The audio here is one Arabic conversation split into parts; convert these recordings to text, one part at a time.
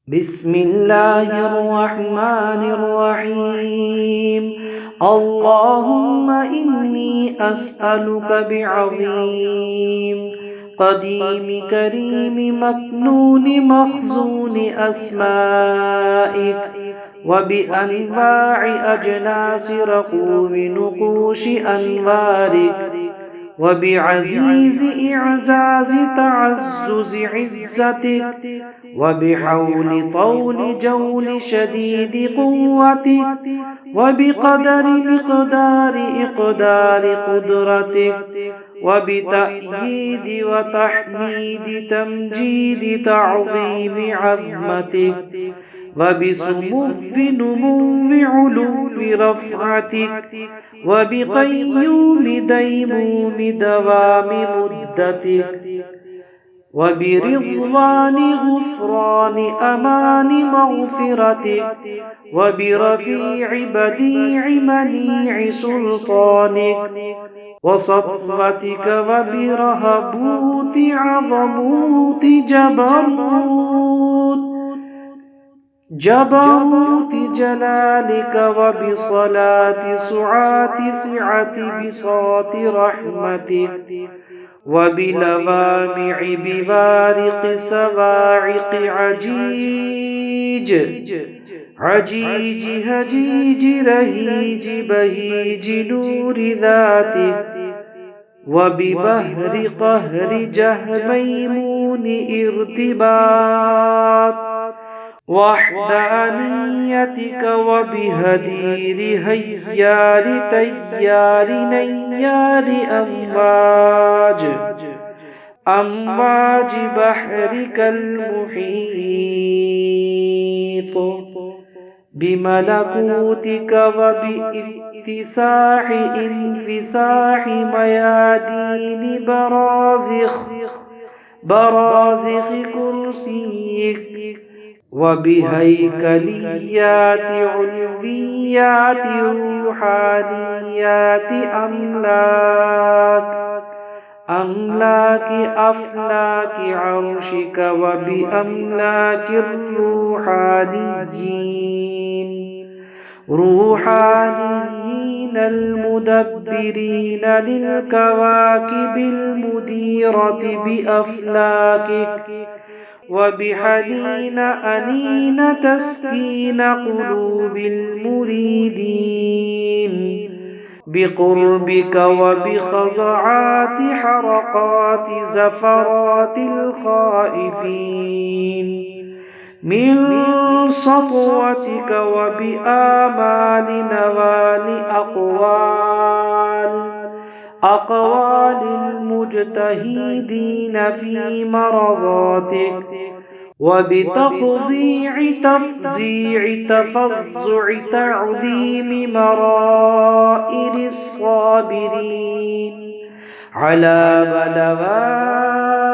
بسم الله الرحمن الرحيم. اللهم إني أسألك بعظيم قديم كريم مكنون مخزون أسمائك وبأنواع أجناس رقوم نقوش أنوارك وبعزيز إعزاز تعزز عزتك وبحول طول جول شديد قوتك وبقدر مقدار إقدار قدرتك وبتأييد وتحميد تمجيد تعظيم عظمتك وبسمو نمو علو رفعتك وبقيوم ديموم دوام مدتك وبرضوان غفران أمان مغفرتك وبرفيع بديع منيع سلطانك وسطوتك وبرهبوت عظموت جبروت جلالك وبصلاة سعات سعة بساط رحمتك وبلوامع بوارق سواعق عجيج هجيج رهيج بهيج نور ذاتك وببهر قهر ميمون ارتباط وحدانيتك وبهدير هيار تيار نيار أمواج بحرك المحيط بملكوتك وباتساع انفساح ميادين برازخ كرسيك وبهيكليات علويات روحانيات أملاك أفلاك عرشك وبأملاك الروحانيين المدبرين للكواكب المديرة بأفلاكك وبحنين أنين تسكين قلوب المريدين بقربك وبخزعات حرقات زفرات الخائفين من سطوتك وبآمال نوال أقوال المجتهدين في مرضاتك وبتفزيع تفزع تعظيم مرائر الصابرين على بلوائك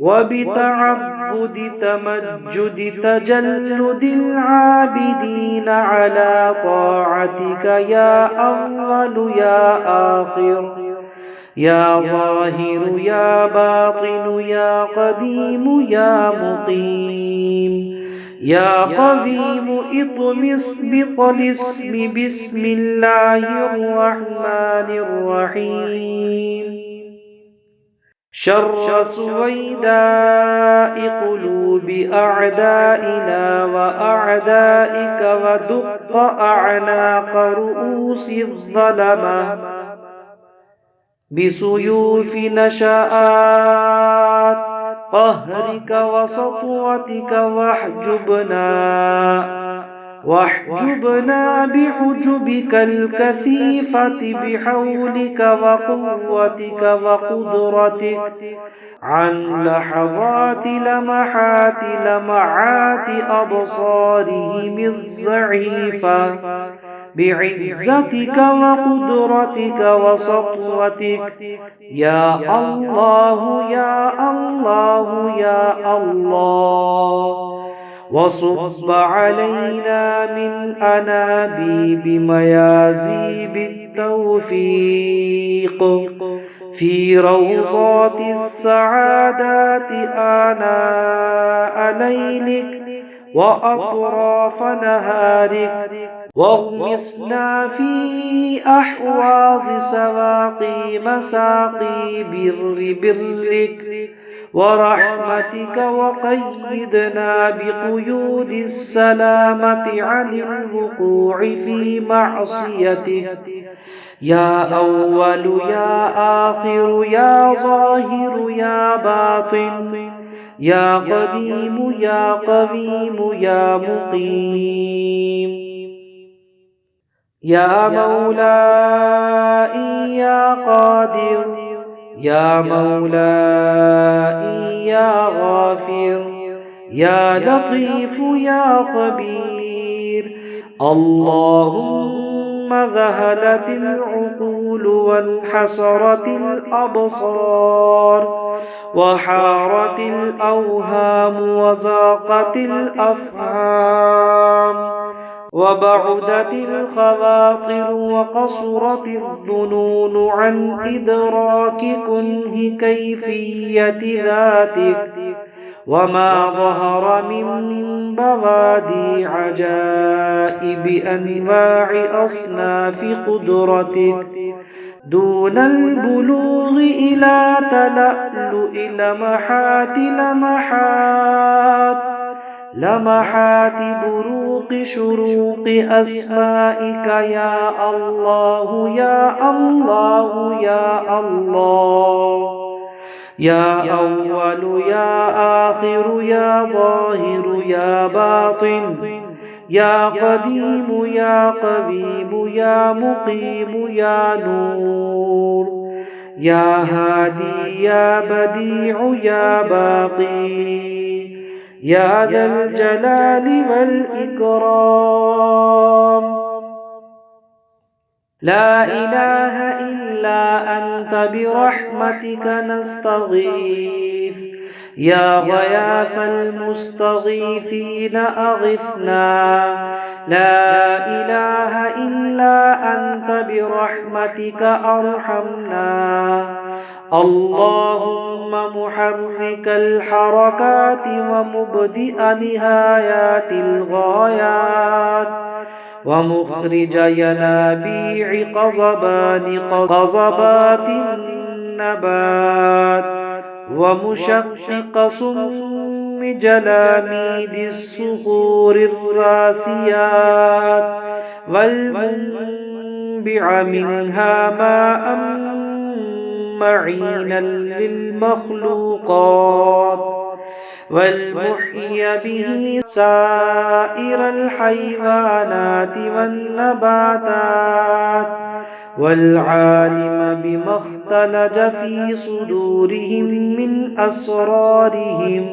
وبتعبد تمجد تجلد العابدين على طاعتك يا أول يا آخر يا ظاهر يا باطن يا قديم يا مقيم يا قويم اطمس بطلسم بسم الله الرحمن الرحيم شر سويداء قلوب أعدائنا وأعدائك ودق أعناق رؤوس الظلمة بسيوف نشآت قهرك وسطوتك واحجبنا بحجبك الكثيفة بحولك وقوتك وقدرتك عن لحظات لمعات أبصارهم الضعيفة بعزتك وقدرتك وسطوتك يا الله يا الله يا الله وصب علينا من أنابيب ميازيب التوفيق في روضات السعادات آناء ليلك وأطراف نهارك، واغمسنا في أحواض سواقي مساقي برك ورحمتك، وقيدنا بقيود السلامة عن الوقوع في معصيتك. يا أول يا آخر يا ظاهر يا باطن، يا قديم يا قويم يا مقيم، يا مولاي يا قادر، يا مولاي يا غافر، يا لطيف يا خبير. اللهم ذهلت العقول وانحسرت الأبصار وحارت الأوهام وزاقت الأفهام وبعدت الخواطر وقصرت الظنون عن إدراك كنه كيفية ذاتك، وما ظهر من بوادي عجائب أنواع أصناف قدرتك دون البلوغ إلى تلألؤ لمحات بروق شروق أسمائك. يا الله يا الله يا الله، يا أول يا آخر يا ظاهر يا باطن، يا قديم يا قويم يا مقيم يا نور، يا هادي يا بديع يا باقي، يا ذا الجلال والإكرام. لا إله إلا أنت برحمتك نستغيث، يا غياث المستغيثين أغثنا. لا إله إلا أنت برحمتك أرحمنا. اللهم محرك الحركات ومبدئ نهايات الغايات ومخرج ينابيع قضبات النبات ومشقق سم جلاميد الصخور الراسيات والمنبع منها ماء معينا للمخلوقات والمحيي به سائر الحيوانات والنباتات والعالم بما اختلج في صدورهم من أسرارهم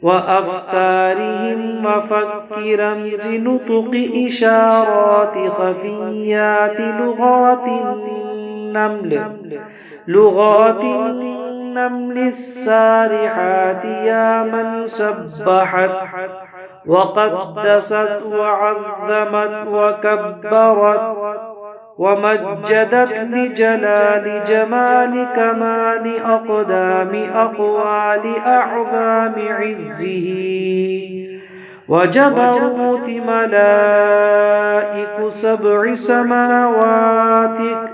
وأفكارهم وفك رمز نطق إشارات خفيات لغات النمل السارحات. يا من سبحت وقدست وعظمت وكبرت ومجدت لجلال جمال كمال أقدام أقوال أعظام عزه وجبروت ملائك سبع سماواتك.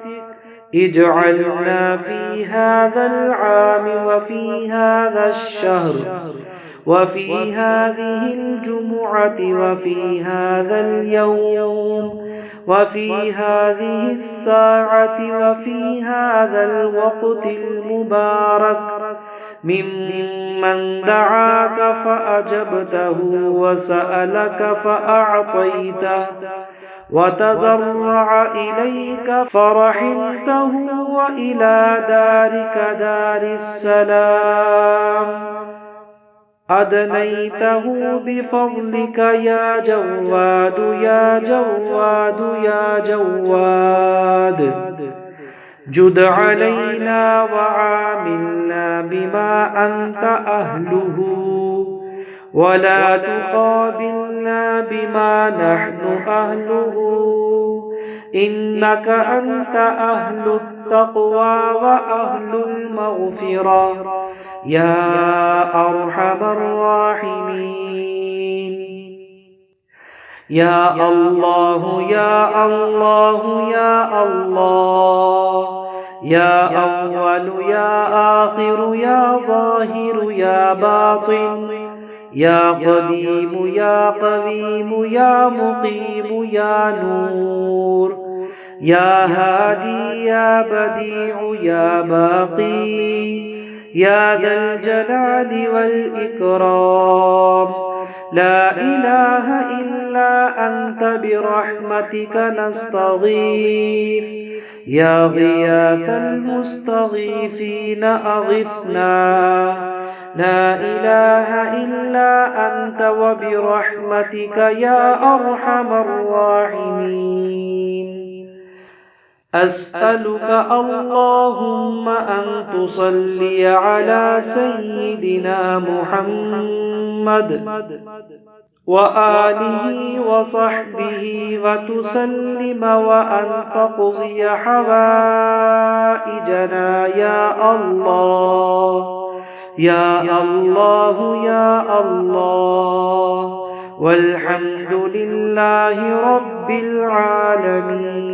اجعلنا في هذا العام وفي هذا الشهر وفي هذه الجمعة وفي هذا اليوم وفي هذه الساعة وفي هذا الوقت المبارك ممن دعاك فأجبته وسألك فأعطيته وتزرع إليك فرحمته وإلى دارك دار السلام أدنيته بفضلك يا جواد يا جواد يا جواد. جد علينا وعاملنا بما أنت أهله ولا تقابلنا بما نحن أهله. إنك أنت أهل التقوى وأهل المغفرة يا أرحم الراحمين. يا الله يا الله يا الله، يا أول يا آخر يا ظاهر يا باطن، يا قديم يا قويم يا مقيم يا نور، يا هادي يا بديع يا باقي، يا ذا الجلال والإكرام. لا إله إلا أنت برحمتك نستغيث، يا غياث المستغيثين أغثنا. لا إله إلا أنت وبرحمتك يا أرحم الراحمين. أسألك اللهم أن تصلي على سيدنا محمد وآله وصحبه وتسلم، وأن تقضي حوائجنا يا الله يا الله يا الله. والحمد لله رب العالمين.